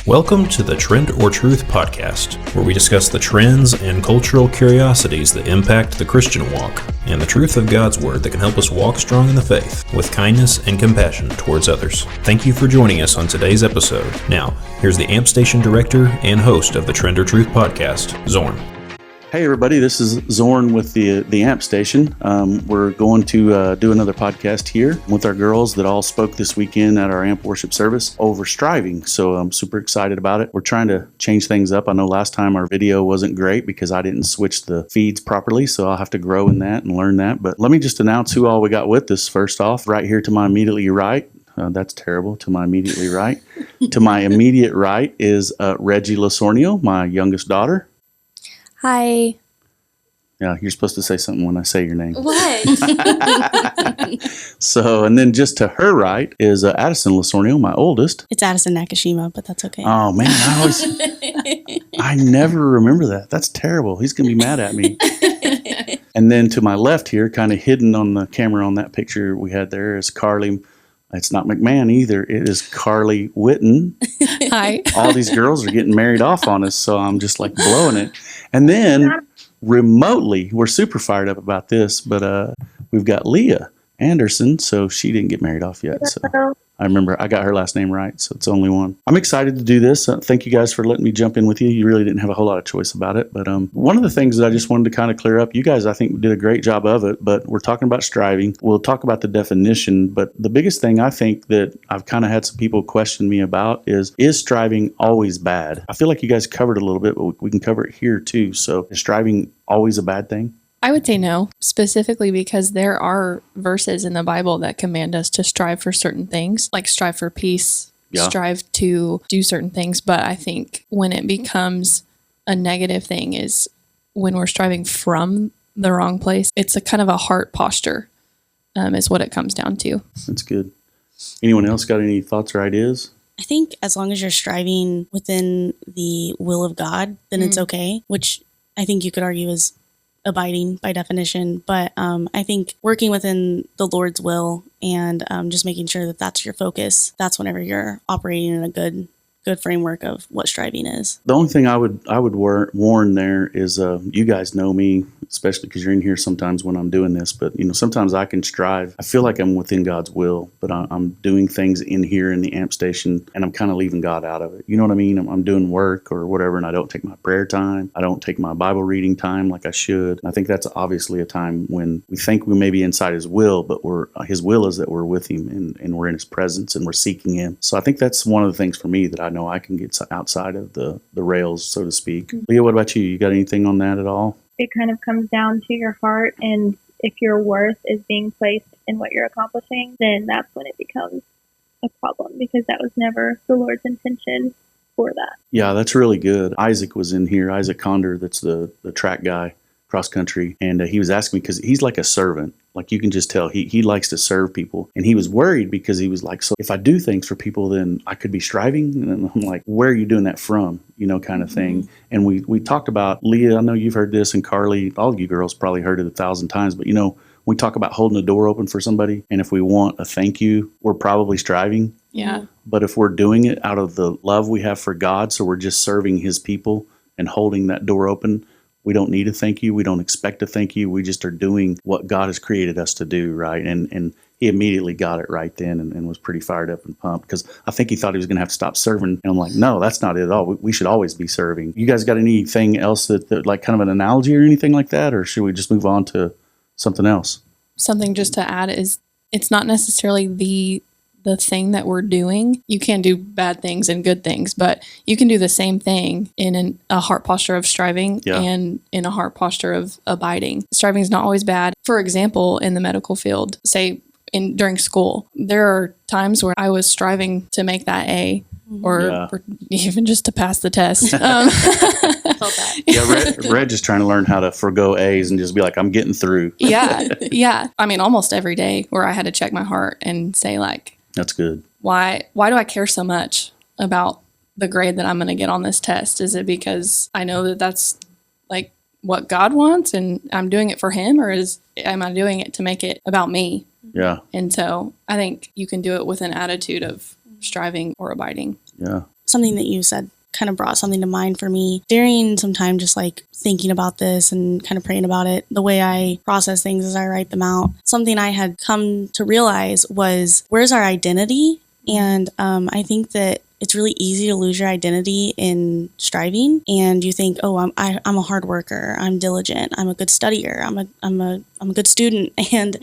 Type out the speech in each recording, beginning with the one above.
Welcome to the Trend or Truth podcast, where we discuss the trends and cultural curiosities that impact the Christian walk and the truth of God's Word that can help us walk strong in the faith with kindness and compassion towards others. Thank you for joining us on today's episode. Now, here's the AMP Station Director and host of the Trend or Truth podcast, Zorn. Hey everybody, this is Zorn with the AMP Station. We're going to do another podcast here with our girls that all spoke this weekend at our AMP worship service over striving. So I'm super excited about it. We're trying to change things up. I know last time our video wasn't great because I didn't switch the feeds properly, so I'll have to grow in that and learn that. But let me just announce who all we got with us first off. Right here to my immediately right. That's terrible. To my immediately right. To my immediate right is Reggie Lasornio, my youngest daughter. Hi. Yeah, you're supposed to say something when I say your name. What? So, and then just to her right is Addison Lasornio, my oldest. It's Addison Nakashima, but that's okay. Oh, man, I never remember that. That's terrible. He's going to be mad at me. And then to my left here, kind of hidden on the camera on that picture we had there is Karleigh. It's not McMahon either. It is Karleigh Witten. Hi. All these girls are getting married off on us, so I'm just like blowing it. And then remotely, we're super fired up about this, but we've got Leah Anderson, so she didn't get married off yet. So I remember I got her last name right, so it's only one. I'm excited to do this. Thank you guys for letting me jump in with you. You really didn't have a whole lot of choice about it, but one of the things that I just wanted to kind of clear up, you guys I think did a great job of it, but we're talking about striving. We'll talk about the definition, but the biggest thing I think that I've kind of had some people question me about is striving always bad? I feel like you guys covered it a little bit, but we can cover it here too. So is striving always a bad thing? I would say no, specifically because there are verses in the Bible that command us to strive for certain things, like strive for peace, strive to do certain things. But I think when it becomes a negative thing is when we're striving from the wrong place. It's a kind of a heart posture is what it comes down to. That's good. Anyone else got any thoughts or ideas? I think as long as you're striving within the will of God, then it's okay, which I think you could argue is abiding by definition. But I think working within the Lord's will and just making sure that that's your focus, that's whenever you're operating in a good framework of what striving is. The only thing I would warn there is you guys know me, especially because you're in here sometimes when I'm doing this, but sometimes I can strive. I feel like I'm within God's will, but I'm doing things in here in the AMP station and I'm kind of leaving God out of it. You know what I mean? I'm doing work or whatever and I don't take my prayer time. I don't take my Bible reading time like I should. And I think that's obviously a time when we think we may be inside His will, but His will is that we're with Him and we're in His presence and we're seeking Him. So I think that's one of the things for me that I know I can get outside of the rails, so to speak. Leah, what about you? You got anything on that at all? It kind of comes down to your heart, and if your worth is being placed in what you're accomplishing, then that's when it becomes a problem, because that was never the Lord's intention for that. Yeah, that's really good. Isaac was in here, Isaac Conder, that's the track guy, cross country, and he was asking me, because he's like a servant. Like you can just tell he likes to serve people. And he was worried because he was like, so if I do things for people, then I could be striving. And I'm like, where are you doing that from? Kind of thing. And we talked about, Leah, I know you've heard this, and Karleigh, all of you girls probably heard it 1,000 times, but we talk about holding the door open for somebody. And if we want a thank you, we're probably striving. Yeah. But if we're doing it out of the love we have for God, so we're just serving His people and holding that door open, we don't need a thank you. We don't expect a thank you. We just are doing what God has created us to do, right? And he immediately got it right then and was pretty fired up and pumped because I think he thought he was going to have to stop serving. And I'm like, no, that's not it at all. We should always be serving. You guys got anything else that like kind of an analogy or anything like that? Or should we just move on to something else? Something just to add is it's not necessarily the thing that we're doing. You can do bad things and good things, but you can do the same thing in a heart posture of striving and in a heart posture of abiding. Striving is not always bad. For example, in the medical field, say during school, there are times where I was striving to make that A or even just to pass the test. Reg is trying to learn how to forgo A's and just be like, I'm getting through. Yeah. I mean, almost every day where I had to check my heart and say like, that's good. Why do I care so much about the grade that I'm going to get on this test? Is it because I know that that's like what God wants and I'm doing it for Him, or am I doing it to make it about me? Yeah. And so I think you can do it with an attitude of striving or abiding. Yeah. something that you said kind of brought something to mind for me. During some time just like thinking about this and kind of praying about it, the way I process things as I write them out, something I had come to realize was, where's our identity? And I think that it's really easy to lose your identity in striving, and you think, oh, I'm a hard worker, I'm diligent, I'm a good studier, I'm a good student, and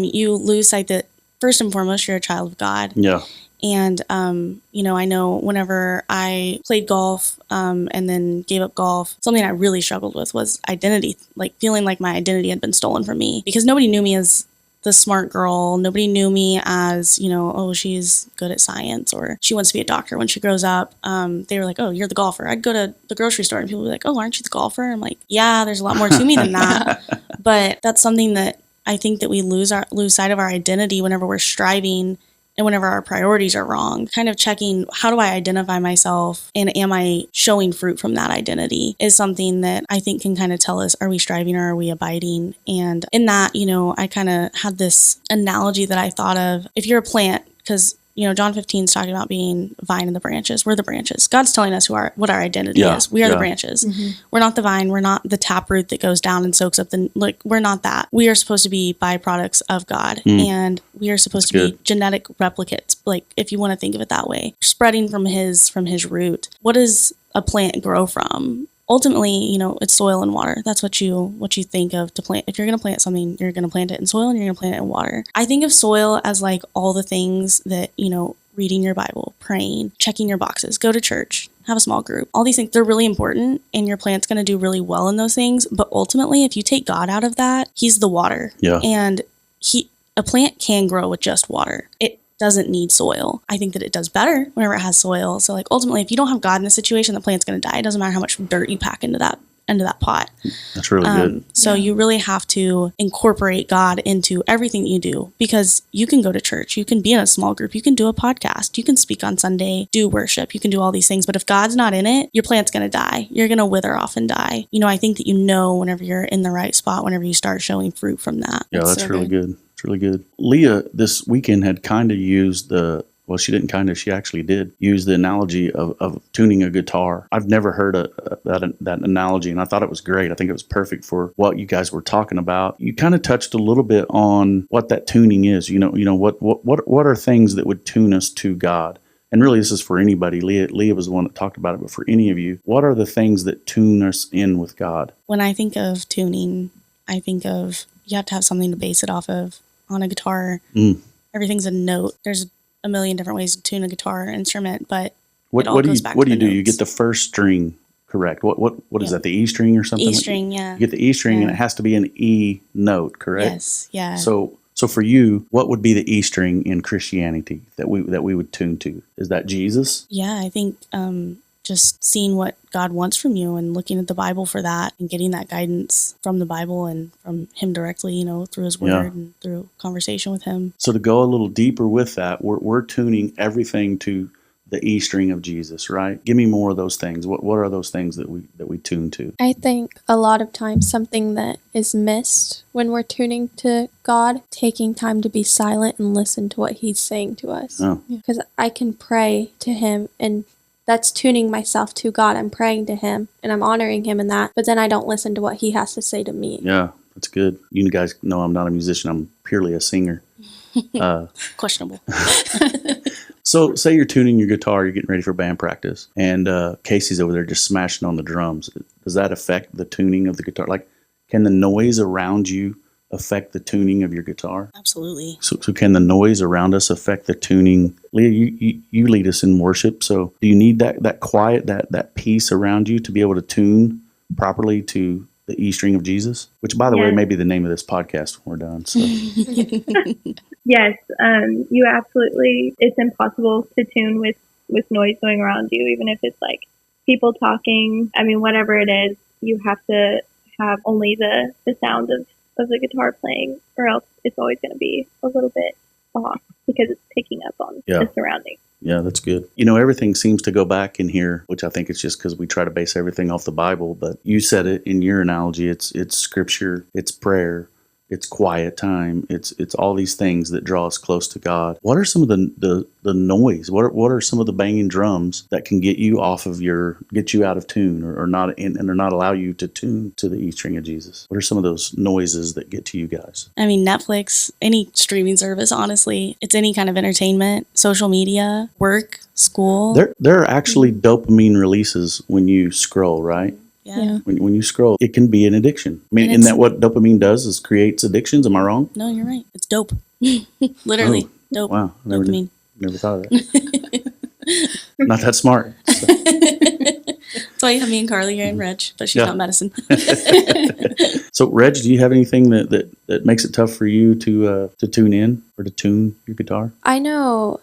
you lose sight that first and foremost you're a child of God. Yeah. And I know whenever I played golf and then gave up golf, something I really struggled with was identity, like feeling like my identity had been stolen from me, because nobody knew me as the smart girl. Nobody knew me as, oh, she's good at science, or she wants to be a doctor when she grows up. They were like, oh, you're the golfer. I'd go to the grocery store and people would be like, oh, aren't you the golfer? I'm like, yeah, there's a lot more to me than that. But that's something that I think that we lose sight of our identity whenever we're striving and whenever our priorities are wrong. Kind of checking, how do I identify myself, and am I showing fruit from that identity, is something that I think can kind of tell us, are we striving or are we abiding? And in that, I kind of had this analogy that I thought of. If you're a plant, because John 15 is talking about being vine and the branches. We're the branches. God's telling us what our identity is. We are the branches. Mm-hmm. We're not the vine. We're not the taproot that goes down and soaks up we're not that. We are supposed to be byproducts of God. And we are supposed to be genetic replicates, like, if you want to think of it that way, spreading from his root. What does a plant grow from? Ultimately, it's soil and water. That's what you think of to plant. If you're going to plant something, you're going to plant it in soil and you're going to plant it in water. I think of soil as like all the things that, reading your Bible, praying, checking your boxes, go to church, have a small group. All these things, they're really important, and your plant's going to do really well in those things. But ultimately, if you take God out of that, he's the water. Yeah. And a plant can grow with just water. It doesn't need soil. I think that it does better whenever it has soil. So like ultimately, if you don't have God in the situation, the plant's going to die. It doesn't matter how much dirt you pack into that pot. That's really good. So you really have to incorporate God into everything that you do, because you can go to church, you can be in a small group, you can do a podcast, you can speak on Sunday, do worship, you can do all these things. But if God's not in it, your plant's going to die. You're going to wither off and die. I think that whenever you're in the right spot, whenever you start showing fruit from that. Yeah, that's so really good. It's really good. Leah this weekend had kind of used she actually did use the analogy of tuning a guitar. I've never heard that analogy, and I thought it was great. I think it was perfect for what you guys were talking about. You kind of touched a little bit on what that tuning is. What are things that would tune us to God? And really, this is for anybody. Leah was the one that talked about it, but for any of you, what are the things that tune us in with God? When I think of tuning, I think of, you have to have something to base it off of. On a guitar, everything's a note. There's a million different ways to tune a guitar instrument, but what do you do? You get the first string correct. What is that? The E string or something? E string, yeah. You get the E string, and it has to be an E note, correct? Yes, yeah. So for you, what would be the E string in Christianity that we would tune to? Is that Jesus? Yeah, I think just seeing what God wants from you and looking at the Bible for that and getting that guidance from the Bible and from him directly, through his word and through conversation with him. So to go a little deeper with that, we're tuning everything to the E string of Jesus, right? Give me more of those things. What are those things that we tune to? I think a lot of times something that is missed when we're tuning to God, taking time to be silent and listen to what he's saying to us. Because I can pray to him, and that's tuning myself to God. I'm praying to him and I'm honoring him in that, but then I don't listen to what he has to say to me. Yeah, that's good. You guys know I'm not a musician. I'm purely a singer. Questionable. So say you're tuning your guitar, you're getting ready for band practice, and Casey's over there just smashing on the drums. Does that affect the tuning of the guitar? Like, can the noise around you affect the tuning of your guitar? Absolutely. So can the noise around us affect the tuning? Leah, you lead us in worship, so do you need that quiet, that peace around you to be able to tune properly to the E string of Jesus? Which, by the way, may be the name of this podcast when we're done. So. Yes, you absolutely. It's impossible to tune with noise going around you, even if it's like people talking. I mean, whatever it is, you have to have only the sound of the guitar playing, or else it's always going to be a little bit off because it's picking up on the surroundings. Yeah, that's good. Everything seems to go back in here, which I think it's just because we try to base everything off the Bible. But you said it in your analogy. It's scripture, it's prayer, It's quiet time. It's all these things that draw us close to God. What are some of the noise? What are some of the banging drums that can get you out of tune or not and or not allow you to tune to the E string of Jesus? What are some of those noises that get to you guys? I mean, Netflix, any streaming service, honestly. It's any kind of entertainment, social media, work, school. There are actually dopamine releases when you scroll, right? Yeah. When you scroll, it can be an addiction. I mean, isn't that what dopamine does? Is creates addictions? Am I wrong? No, you're right. It's dope. Literally, dope. Wow, Dopamine. Never thought of that. Not that smart. So. That's why you have me and Karleigh here in Reg, but she's not medicine. So, Reg, do you have anything that makes it tough for you to tune in or to tune your guitar? I know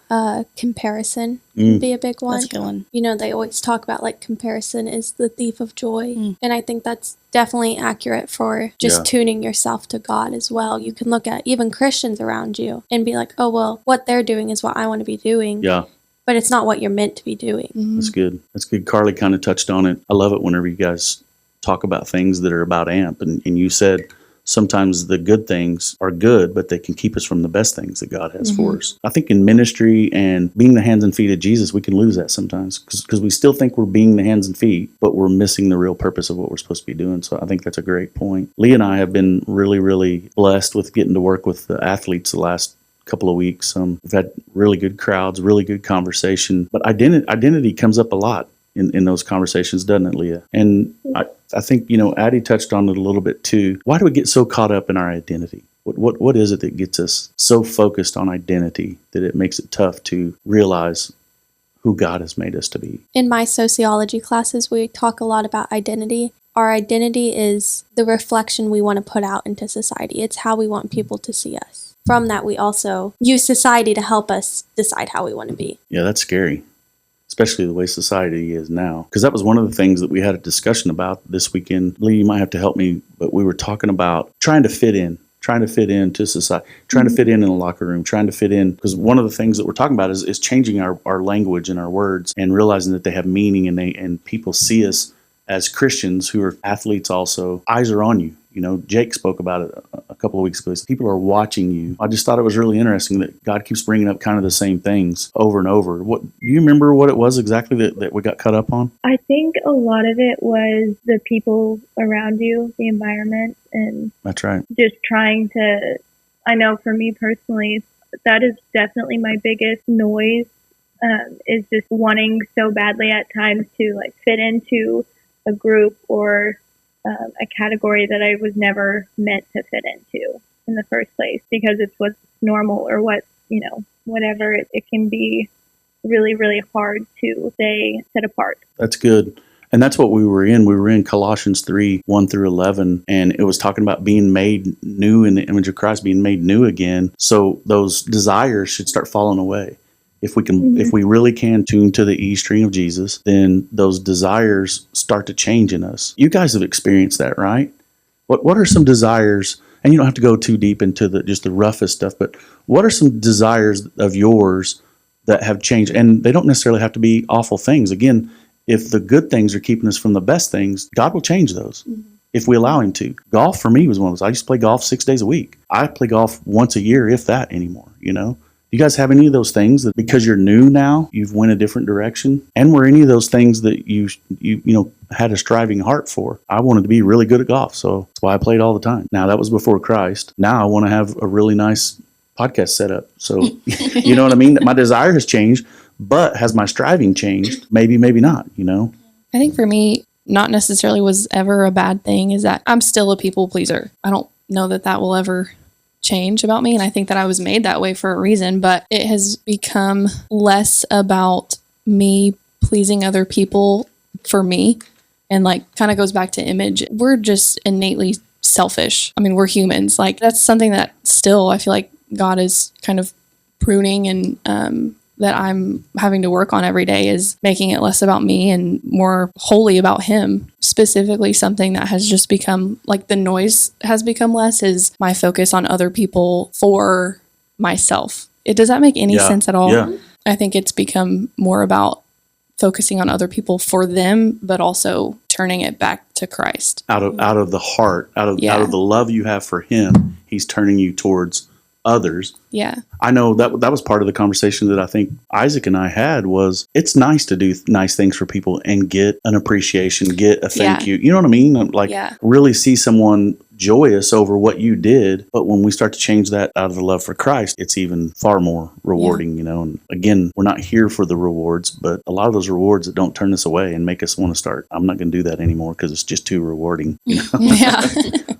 comparison can be a big one. That's a good one. You know, they always talk about like comparison is the thief of joy. And I think that's definitely accurate for just tuning yourself to God as well. You can look at even Christians around you and be like, oh, well, what they're doing is what I want to be doing. Yeah. But it's not what you're meant to be doing. That's good. That's good. Karleigh kind of touched on it. I love it whenever you guys talk about things that are about AMP. And you said sometimes the good things are good, but they can keep us from the best things that God has for us. I think in ministry and being the hands and feet of Jesus, we can lose that sometimes because we still think we're being the hands and feet, but we're missing the real purpose of what we're supposed to be doing. So I think that's a great point. Leah and I have been really, really blessed with getting to work with the athletes the last couple of weeks. We've had really good crowds, really good conversation, but identity comes up a lot in those conversations, doesn't it, Leah? And I think, Addy touched on it a little bit too. Why do we get so caught up in our identity? What is it that gets us so focused on identity that it makes it tough to realize who God has made us to be? In my sociology classes, we talk a lot about identity. Our identity is the reflection we want to put out into society. It's how we want people to see us. From that, we also use society to help us decide how we want to be. Yeah, that's scary, especially the way society is now. Because that was one of the things that we had a discussion about this weekend. Lee, you might have to help me, but we were talking about trying to fit into society, trying to fit in a locker room, trying to fit in. Because one of the things that we're talking about is changing our language and our words and realizing that they have meaning and people see us as Christians who are athletes also. Eyes are on you. Jake spoke about it a couple of weeks ago. People are watching you. I just thought it was really interesting that God keeps bringing up kind of the same things over and over. Do you remember what it was exactly that we got caught up on? I think a lot of it was the people around you, the environment, and that's right. Just trying to, I know for me personally, that is definitely my biggest noise, is just wanting so badly at times to like fit into a group or a category that I was never meant to fit into in the first place because it's what's normal or what, whatever. It can be really, really hard to stay set apart. That's good. And that's what we were in. We were in Colossians 3, 1 through 11, and it was talking about being made new in the image of Christ, being made new again. So those desires should start falling away. If we really can tune to the E string of Jesus, then those desires start to change in us. You guys have experienced that, right? What are some desires, and you don't have to go too deep into just the roughest stuff, but what are some desires of yours that have changed? And they don't necessarily have to be awful things. Again, if the good things are keeping us from the best things, God will change those if we allow Him to. Golf for me was one of those. I used to play golf 6 days a week. I play golf once a year, if that anymore, You guys have any of those things that because you're new now, you've went a different direction? And were any of those things that you had a striving heart for? I wanted to be really good at golf, so that's why I played all the time. Now, that was before Christ. Now I want to have a really nice podcast setup. So, you know what I mean? My desire has changed, but has my striving changed? Maybe, maybe not, I think for me, not necessarily was ever a bad thing is that I'm still a people pleaser. I don't know that will ever change about me, and I think that I was made that way for a reason, but it has become less about me pleasing other people for me, and like kind of goes back to image. We're just innately selfish. I mean, we're humans. Like that's something that still I feel like God is kind of pruning and that I'm having to work on every day is making it less about me and more wholly about Him. Specifically, something that has just become like the noise has become less is my focus on other people for myself. Does that make any sense at all? Yeah. I think it's become more about focusing on other people for them, but also turning it back to Christ. Out of the heart, out of the love you have for him, he's turning you towards others. Yeah. I know that was part of the conversation that I think Isaac and I had was it's nice to do nice things for people and get an appreciation, get a thank you. You know what I mean? Like really see someone joyous over what you did. But when we start to change that out of the love for Christ, it's even far more rewarding, you know. And again, we're not here for the rewards, but a lot of those rewards that don't turn us away and make us want to start, I'm not going to do that anymore because it's just too rewarding. You know? Yeah.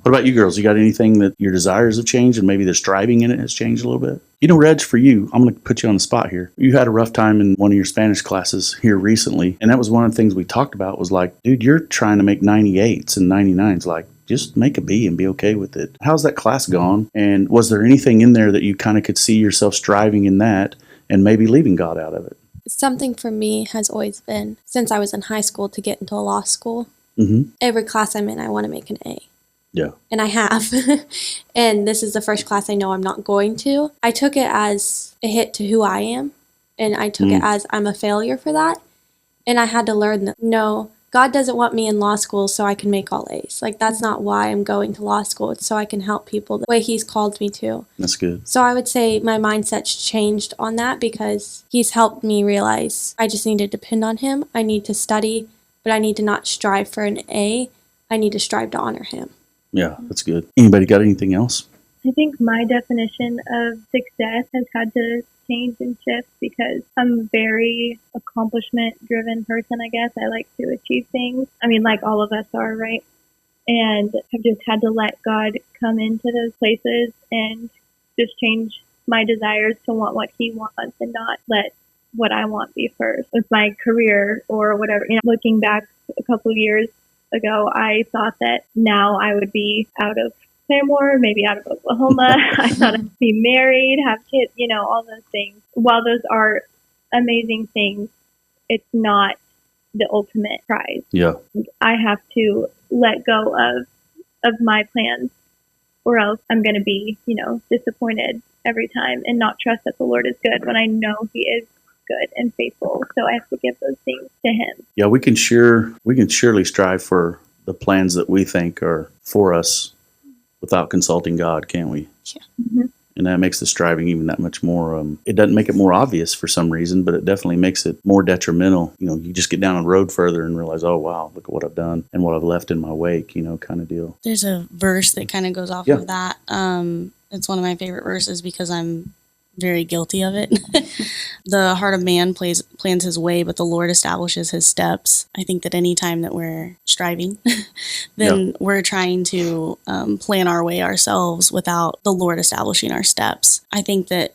What about you girls? You got anything that your desires have changed and maybe the striving in it has changed a little bit? You know, Reg, for you, I'm going to put you on the spot here. You had a rough time in one of your Spanish classes here recently, and that was one of the things we talked about was like, dude, you're trying to make 98s and 99s. Like, just make a B and be okay with it. How's that class gone? And was there anything in there that you kind of could see yourself striving in that and maybe leaving God out of it? Something for me has always been, since I was in high school to get into law school, every class I'm in, I want to make an A. Yeah. And I have. And this is the first class I know I'm not going to. I took it as a hit to who I am. And I took it as I'm a failure for that. And I had to learn that, no, God doesn't want me in law school so I can make all A's. Like, that's not why I'm going to law school. It's so I can help people the way he's called me to. That's good. So I would say my mindset's changed on that because he's helped me realize I just need to depend on him. I need to study, but I need to not strive for an A. I need to strive to honor him. Yeah, that's good. Anybody got anything else? I think my definition of success has had to change and shift because I'm a very accomplishment-driven person, I guess. I like to achieve things. I mean, like all of us are, right? And I've just had to let God come into those places and just change my desires to want what he wants and not let what I want be first. With my career or whatever, you know, looking back a couple of years ago, I thought that now I would be out of Claremore, maybe out of Oklahoma. I thought I'd be married, have kids, you know, all those things. While those are amazing things, it's not the ultimate prize. Yeah. I have to let go of my plans or else I'm going to be, you know, disappointed every time and not trust that the Lord is good when I know he is good and faithful. So I have to give those things to him. Yeah, we can surely strive for the plans that we think are for us without consulting God, can't we? Yeah. Mm-hmm. And that makes the striving even that much more, it doesn't make it more obvious for some reason, but it definitely makes it more detrimental. You know, you just get down the road further and realize, oh, wow, look at what I've done and what I've left in my wake, you know, kind of deal. There's a verse that kind of goes off of that. It's one of my favorite verses because I'm very guilty of it. The heart of man plans his way, but the Lord establishes his steps. I think that any time that we're striving, then we're trying to plan our way ourselves without the Lord establishing our steps. I think that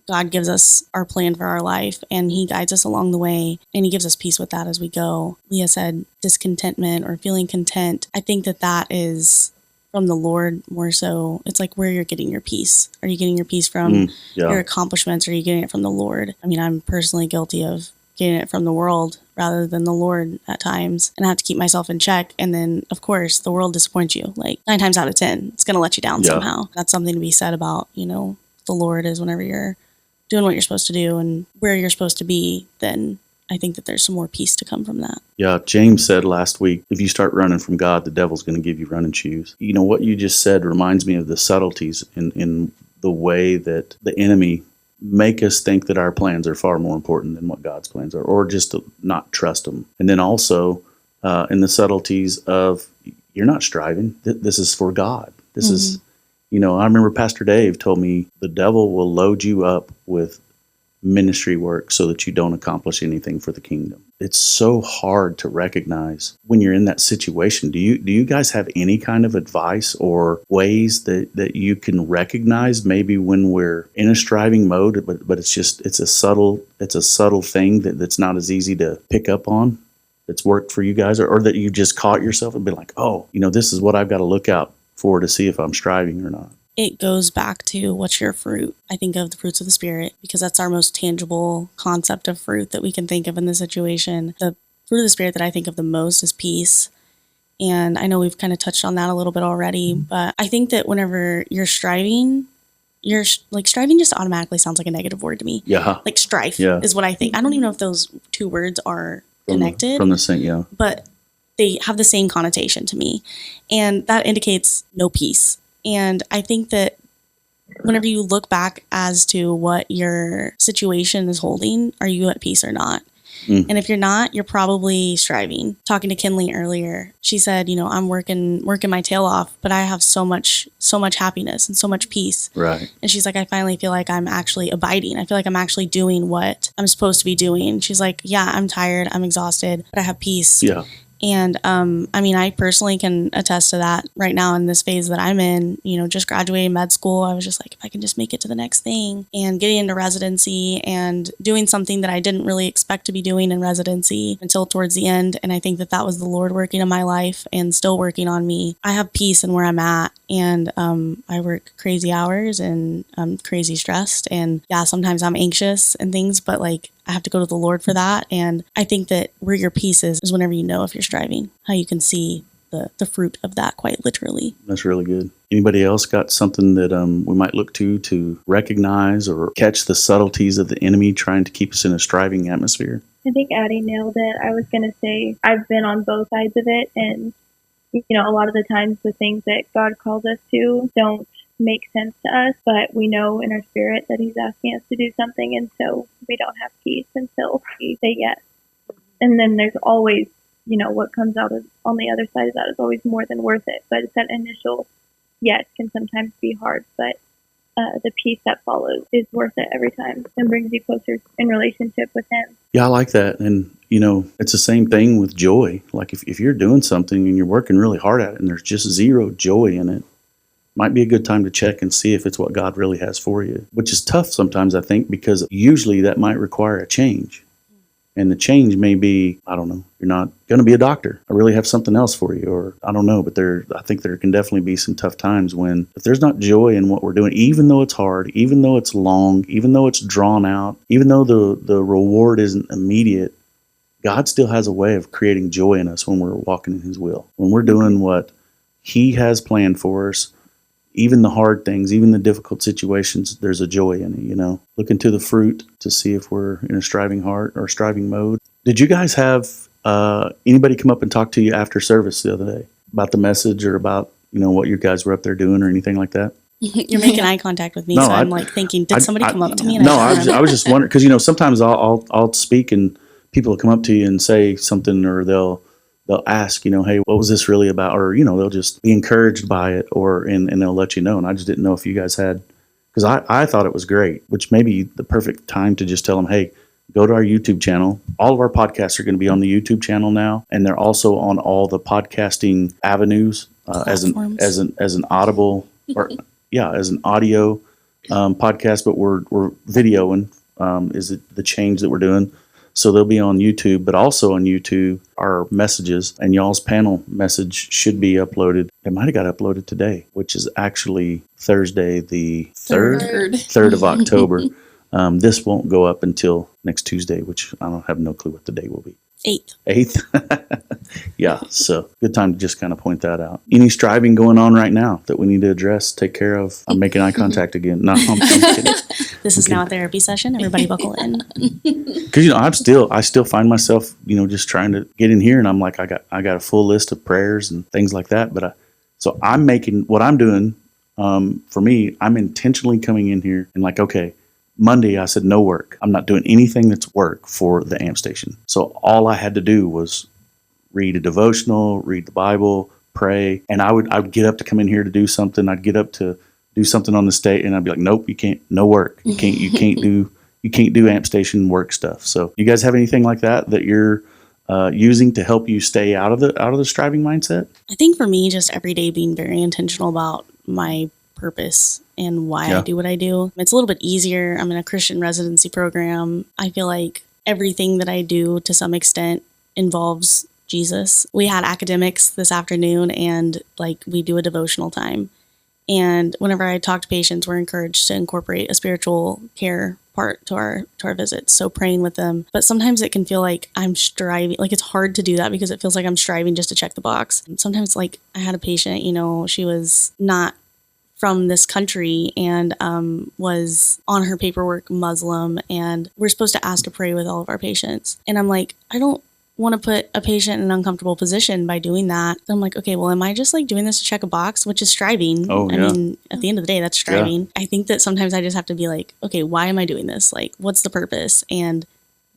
God gives us our plan for our life and he guides us along the way and he gives us peace with that as we go. Leah said discontentment or feeling content. I think that that is from the Lord more so. It's like where you're getting your peace. Are you getting your peace from your accomplishments? Or are you getting it from the Lord? I mean, I'm personally guilty of getting it from the world rather than the Lord at times. And I have to keep myself in check. And then, of course, the world disappoints you. Like 9 times out of 10, it's going to let you down somehow. That's something to be said about, you know, the Lord is whenever you're doing what you're supposed to do and where you're supposed to be, then I think that there's some more peace to come from that. Yeah, James said last week, if you start running from God, the devil's going to give you running shoes. You know, what you just said reminds me of the subtleties in the way that the enemy make us think that our plans are far more important than what God's plans are, or just to not trust them. And then also in the subtleties of you're not striving. This is for God. This is, you know, I remember Pastor Dave told me the devil will load you up with ministry work so that you don't accomplish anything for the kingdom. It's so hard to recognize when you're in that situation. Do you guys have any kind of advice or ways that you can recognize maybe when we're in a striving mode, but it's a subtle thing that's not as easy to pick up on, that's worked for you guys, or that you just caught yourself and been like, oh, you know, this is what I've got to look out for to see if I'm striving or not? It goes back to what's your fruit. I think of the fruits of the Spirit because that's our most tangible concept of fruit that we can think of in this situation. The fruit of the Spirit that I think of the most is peace. And I know we've kind of touched on that a little bit already, but I think that whenever you're striving just automatically sounds like a negative word to me. Yeah. Like strife is what I think. I don't even know if those two words are connected. From the same, yeah. But they have the same connotation to me. And that indicates no peace. And I think that whenever you look back as to what your situation is holding, are you at peace or not? And if you're not, you're probably striving. Talking to Kinley earlier, she said, I'm working my tail off, but I have so much happiness and so much peace. Right. And she's like, I finally feel like I'm actually abiding. I feel like I'm actually doing what I'm supposed to be doing. She's like, yeah, I'm tired, I'm exhausted, but I have peace. Yeah. And I personally can attest to that right now in this phase that I'm in, just graduating med school. I was just like, if I can just make it to the next thing, and getting into residency and doing something that I didn't really expect to be doing in residency until towards the end. And I think that was the Lord working in my life and still working on me. I have peace in where I'm at. And I work crazy hours and I'm crazy stressed. And yeah, sometimes I'm anxious and things, but like, I have to go to the Lord for that. And I think that where your peace is whenever you know if you're striving, how you can see the fruit of that quite literally. That's really good. Anybody else got something that we might look to recognize or catch the subtleties of the enemy trying to keep us in a striving atmosphere? I think Addy nailed it. I was going to say I've been on both sides of it. And, a lot of the times the things that God calls us to don't make sense to us, but we know in our spirit that he's asking us to do something, and so we don't have peace until we say yes. And then there's always, what comes out on the other side of that is always more than worth it. But it's that initial yes can sometimes be hard, but the peace that follows is worth it every time and brings you closer in relationship with him. Yeah, I like that. And, it's the same thing with joy. Like if you're doing something and you're working really hard at it and there's just zero joy in it, might be a good time to check and see if it's what God really has for you, which is tough sometimes, I think, because usually that might require a change. And the change may be, I don't know, you're not going to be a doctor. I really have something else for you, or I don't know. But I think there can definitely be some tough times when if there's not joy in what we're doing, even though it's hard, even though it's long, even though it's drawn out, even though the reward isn't immediate, God still has a way of creating joy in us when we're walking in his will. When we're doing what he has planned for us, even the hard things, even the difficult situations, there's a joy in it, Look into the fruit to see if we're in a striving heart or striving mode. Did you guys have anybody come up and talk to you after service the other day about the message or about, what you guys were up there doing or anything like that? You're making eye contact with me, so I'm like thinking, did somebody come up to me? No, I was just wondering, because, sometimes I'll speak and people will come up to you and say something, or they'll ask, hey, what was this really about? Or, they'll just be encouraged by it, and they'll let you know. And I just didn't know if you guys had, because I thought it was great, which may be the perfect time to just tell them, hey, go to our YouTube channel. All of our podcasts are going to be on the YouTube channel now, and they're also on all the podcasting avenues as an audible or as an audio podcast. But we're videoing is it the change that we're doing. So they'll be on YouTube, but also on YouTube, our messages and y'all's panel message should be uploaded. It might have got uploaded today, which is actually Thursday, the 3rd of October. This won't go up until next Tuesday, which I don't have no clue what the day will be. 8th. Yeah, so good time to just kind of point that out. Any striving going on right now that we need to address, take care of? I'm making eye contact again. No, I'm kidding. This is now a therapy session. Everybody buckle in. Because I still find myself just trying to get in here, and I'm like I got a full list of prayers and things like that. But so I'm making what I'm doing for me. I'm intentionally coming in here and like, okay, Monday I said no work. I'm not doing anything that's work for the AMP station. So all I had to do was read a devotional, read the Bible, pray, and I would get up to come in here to do something. I'd get up to do something on the state, and I'd be like, nope, you can't. No work. You can't do AMP station work stuff. So you guys have anything like that you're using to help you stay out of the striving mindset? I think for me, just every day being very intentional about my purpose and why I do what I do. It's a little bit easier. I'm in a Christian residency program. I feel like everything that I do to some extent involves Jesus. We had academics this afternoon, and we do a devotional time. And whenever I talk to patients, we're encouraged to incorporate a spiritual care part to our visits. So praying with them. But sometimes it can feel like I'm striving, it's hard to do that because it feels like I'm striving just to check the box. Sometimes I had a patient, she was not from this country and was on her paperwork Muslim, and we're supposed to ask to pray with all of our patients. And I'm like, I don't want to put a patient in an uncomfortable position by doing that. So I'm like, okay, well, am I just like doing this to check a box, which is striving? Oh, yeah. I mean, at the end of the day, that's striving. I think that sometimes I just have to be like, okay, why am I doing this? Like, what's the purpose? And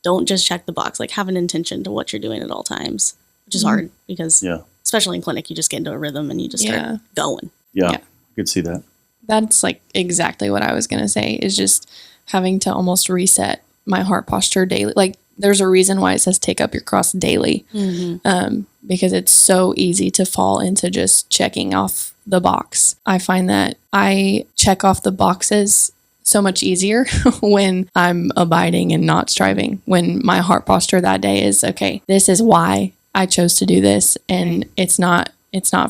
don't just check the box. Like, have an intention to what you're doing at all times, which is hard because, especially in clinic, you just get into a rhythm and you just start going. Yeah, I could see that. That's like exactly what I was going to say, is just having to almost reset my heart posture daily. Like, there's a reason why it says take up your cross daily, because it's so easy to fall into just checking off the box. I find that I check off the boxes so much easier when I'm abiding and not striving, when my heart posture that day is, okay, this is why I chose to do this. And it's not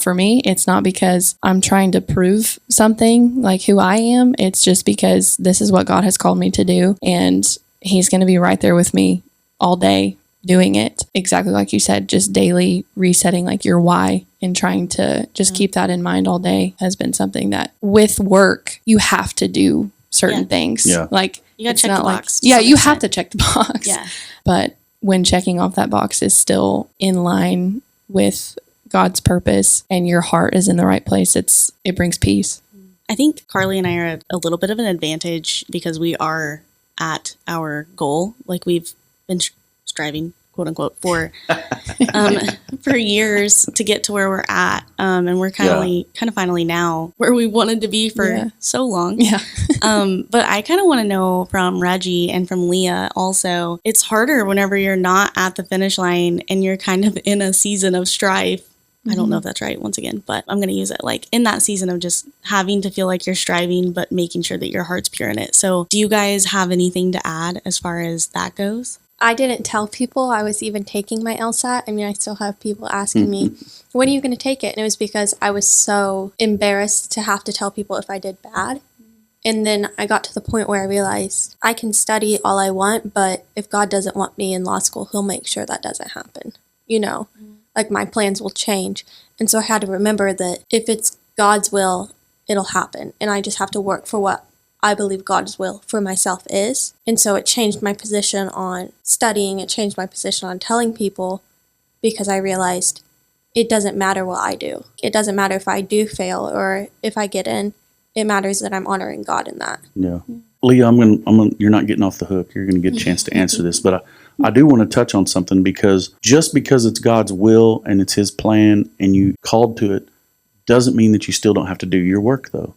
for me. It's not because I'm trying to prove something like who I am. It's just because this is what God has called me to do. And He's going to be right there with me all day doing it. Exactly like you said, just daily resetting like your why and trying to just keep that in mind all day has been something that with work, you have to do certain things. Yeah. Like, you got to check the box. You have to check the box. Yeah. But when checking off that box is still in line with God's purpose and your heart is in the right place, it brings peace. I think Karleigh and I are at a little bit of an advantage because we are at our goal. Like, we've been striving, quote unquote, for years to get to where we're at. And we're kind of finally now where we wanted to be for so long. Yeah. But I kind of want to know from Reggie and from Leah also, it's harder whenever you're not at the finish line and you're kind of in a season of strife. I don't know if that's right once again, but I'm going to use it like in that season of just having to feel like you're striving, but making sure that your heart's pure in it. So do you guys have anything to add as far as that goes? I didn't tell people I was even taking my LSAT. I mean, I still have people asking me, when are you going to take it? And it was because I was so embarrassed to have to tell people if I did bad. And then I got to the point where I realized I can study all I want, but if God doesn't want me in law school, He'll make sure that doesn't happen. You know, like my plans will change. And so I had to remember that if it's God's will, it'll happen. And I just have to work for what I believe God's will for myself is. And so it changed my position on studying. It changed my position on telling people, because I realized it doesn't matter what I do. It doesn't matter if I do fail or if I get in. It matters that I'm honoring God in that. Yeah. Leah, you're not getting off the hook. You're going to get a chance to answer this, but I do want to touch on something, because just because it's God's will and it's His plan and you called to it doesn't mean that you still don't have to do your work, though.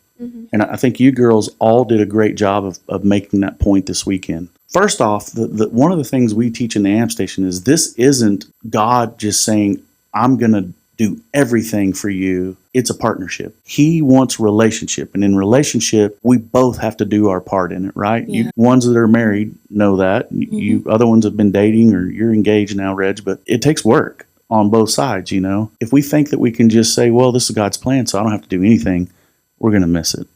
And I think you girls all did a great job of making that point this weekend. First off, one of the things we teach in the AMP station is this isn't God just saying, I'm going to do everything for you. It's a partnership. He wants relationship. And in relationship, we both have to do our part in it, right? Yeah. You ones that are married know that. You other ones have been dating or you're engaged now, Reg, but it takes work on both sides, you know? If we think that we can just say, well, this is God's plan, so I don't have to do anything, we're going to miss it.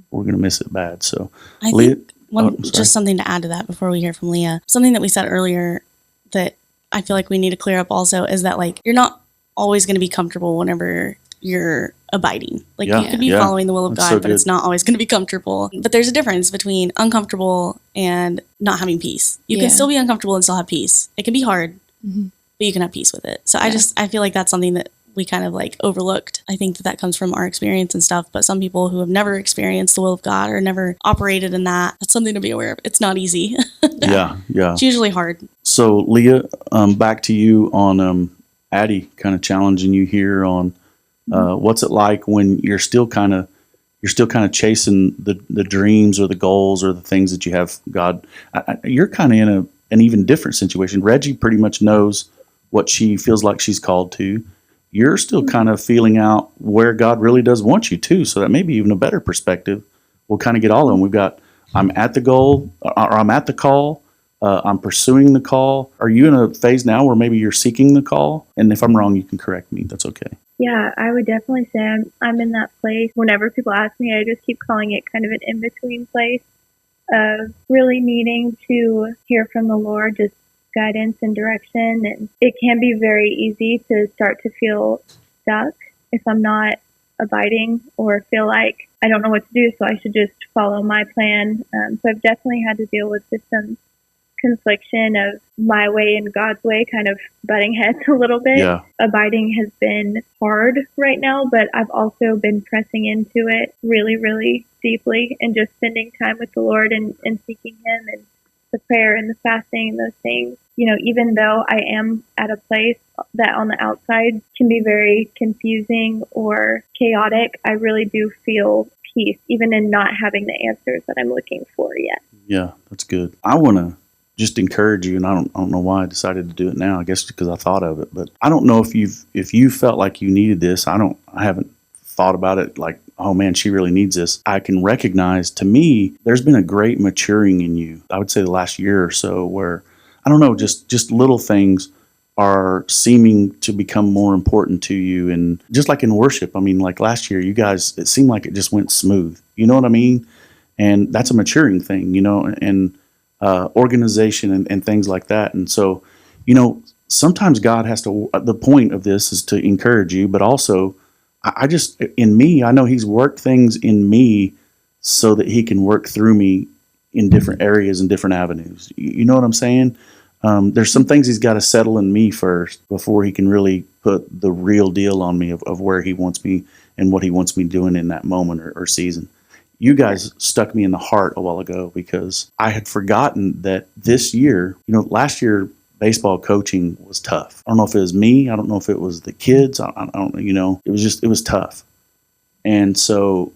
We're going to miss it bad. So, I Leah, think just something to add to that before we hear from Leah. Something that we said earlier that I feel like we need to clear up also is that, like, you're not always going to be comfortable whenever you're abiding. Like, you could be following the will of God, but it's not always going to be comfortable. But there's a difference between uncomfortable and not having peace. You can still be uncomfortable and still have peace. It can be hard, but you can have peace with it. So I feel like that's something that we kind of like overlooked. I think that comes from our experience and stuff, but some people who have never experienced the will of God or never operated in that's something to be aware of. It's not easy. Yeah. It's usually hard. So Leah, back to you on Addy kind of challenging you here on what's it like when you're still kind of chasing the dreams or the goals or the things that you have God. You're kind of in an even different situation. Reggie pretty much knows what she feels like she's called to. You're still kind of feeling out where God really does want you to. So that may be even a better perspective. We'll kind of get all of them. We've got, I'm at the goal, or I'm at the call. I'm pursuing the call. Are you in a phase now where maybe you're seeking the call? And if I'm wrong, you can correct me. That's okay. Yeah, I would definitely say I'm in that place. Whenever people ask me, I just keep calling it kind of an in-between place of really needing to hear from the Lord, just guidance and direction. And it can be very easy to start to feel stuck if I'm not abiding or feel like I don't know what to do, so I should just follow my plan. So I've definitely had to deal with just some confliction of my way and God's way kind of butting heads a little bit. Yeah. Abiding has been hard right now, but I've also been pressing into it really, really deeply and just spending time with the Lord and seeking Him and the prayer and the fasting and those things. Even though I am at a place that on the outside can be very confusing or chaotic, I really do feel peace, even in not having the answers that I'm looking for yet. Yeah, that's good. I want to just encourage you, and I don't know why I decided to do it now. I guess because I thought of it, but I don't know if you felt like you needed this. I haven't thought about it like, oh man, she really needs this. I can recognize, to me, there's been a great maturing in you. I would say the last year or so, where I don't know, just little things are seeming to become more important to you. And just like in worship, I mean, like last year, you guys, it seemed like it just went smooth. You know what I mean? And that's a maturing thing, and organization and things like that. And so, sometimes God has to, the point of this is to encourage you, but also I know He's worked things in me so that He can work through me in different areas and different avenues. You know what I'm saying? There's some things He's got to settle in me first before He can really put the real deal on me of where He wants me and what He wants me doing in that moment or season. You guys stuck me in the heart a while ago because I had forgotten that this year, last year, baseball coaching was tough. I don't know if it was me. I don't know if it was the kids. I don't, it was tough. And so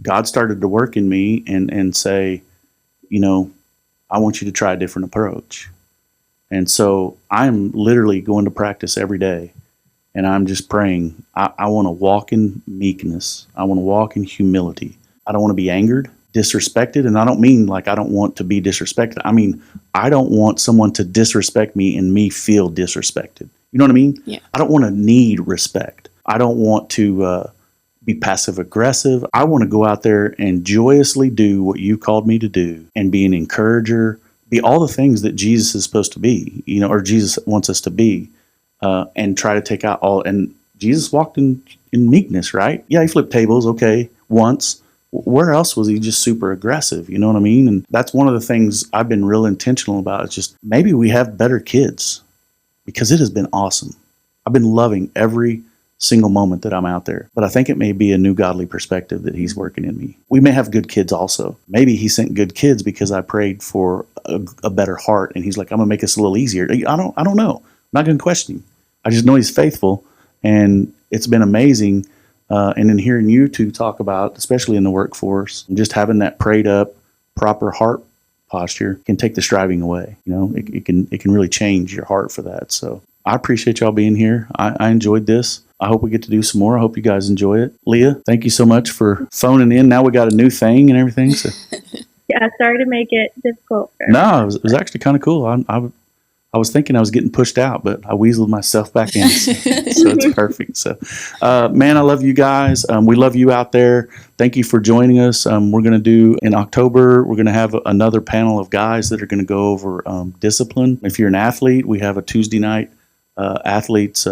God started to work in me and say, I want you to try a different approach. And so I'm literally going to practice every day. And I'm just praying. I want to walk in meekness. I want to walk in humility. I don't want to be angered, disrespected. And I don't mean like I don't want to be disrespected. I mean, I don't want someone to disrespect me and me feel disrespected. You know what I mean? Yeah. I don't want to need respect. I don't want to be passive aggressive. I want to go out there and joyously do what you called me to do and be an encourager, be all the things that Jesus is supposed to be, or Jesus wants us to be, and try to take out all. And Jesus walked in meekness, right? Yeah, He flipped tables, okay, once. Where else was He just super aggressive? You know what I mean? And that's one of the things I've been real intentional about. It's just maybe we have better kids because it has been awesome. I've been loving every single moment that I'm out there. But I think it may be a new godly perspective that He's working in me. We may have good kids also. Maybe He sent good kids because I prayed for a better heart. And He's like, I'm going to make this a little easier. I don't know. I'm not going to question Him. I just know He's faithful. And it's been amazing. And in hearing you two talk about, especially in the workforce, just having that prayed up, proper heart posture can take the striving away. It can really change your heart for that. So I appreciate y'all being here. I enjoyed this. I hope we get to do some more. I hope you guys enjoy it. Leah, thank you so much for phoning in. Now we got a new thing and everything. So. Yeah, sorry to make it difficult. No, it was actually kind of cool. I was thinking I was getting pushed out, but I weaseled myself back in. So it's perfect. So, man, I love you guys. We love you out there. Thank you for joining us. We're going to do in October, we're going to have another panel of guys that are going to go over discipline. If you're an athlete, we have a Tuesday night athletes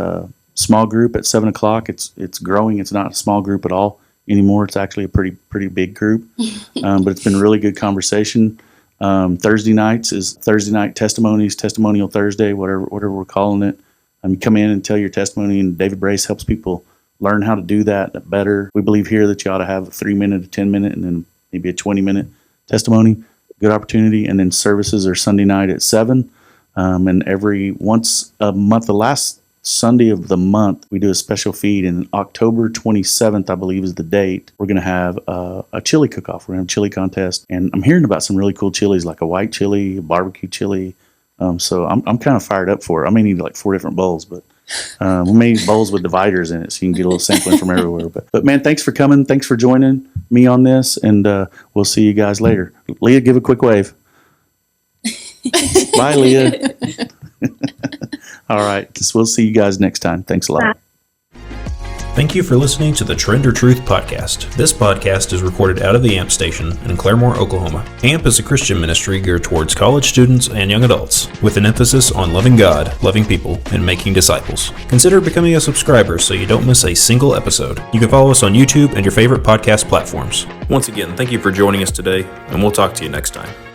small group at 7:00. It's growing. It's not a small group at all anymore. It's actually a pretty big group, but it's been a really good conversation. Thursday nights is Thursday night testimonies, Testimonial Thursday, whatever we're calling it. You come in and tell your testimony, and David Brace helps people learn how to do that better. We believe here that you ought to have a 3-minute, a 10-minute, and then maybe a 20-minute testimony. Good opportunity. And then services are Sunday night at 7. And once a month, the last Sunday of the month, we do a special feed. And October 27th, I believe, is the date. We're going to have a chili cook-off. We're going to have a chili contest. And I'm hearing about some really cool chilies, like a white chili, a barbecue chili. So I'm kind of fired up for it. I may need like 4 different bowls, but we may need bowls with dividers in it so you can get a little sampling from everywhere. But man, thanks for coming. Thanks for joining me on this. And we'll see you guys later. Leah, give a quick wave. Bye, Leah. All right. We'll see you guys next time. Thanks a lot. Thank you for listening to the Trend or Truth podcast. This podcast is recorded out of the AMP station in Claremore, Oklahoma. AMP is a Christian ministry geared towards college students and young adults, with an emphasis on loving God, loving people, and making disciples. Consider becoming a subscriber so you don't miss a single episode. You can follow us on YouTube and your favorite podcast platforms. Once again, thank you for joining us today, and we'll talk to you next time.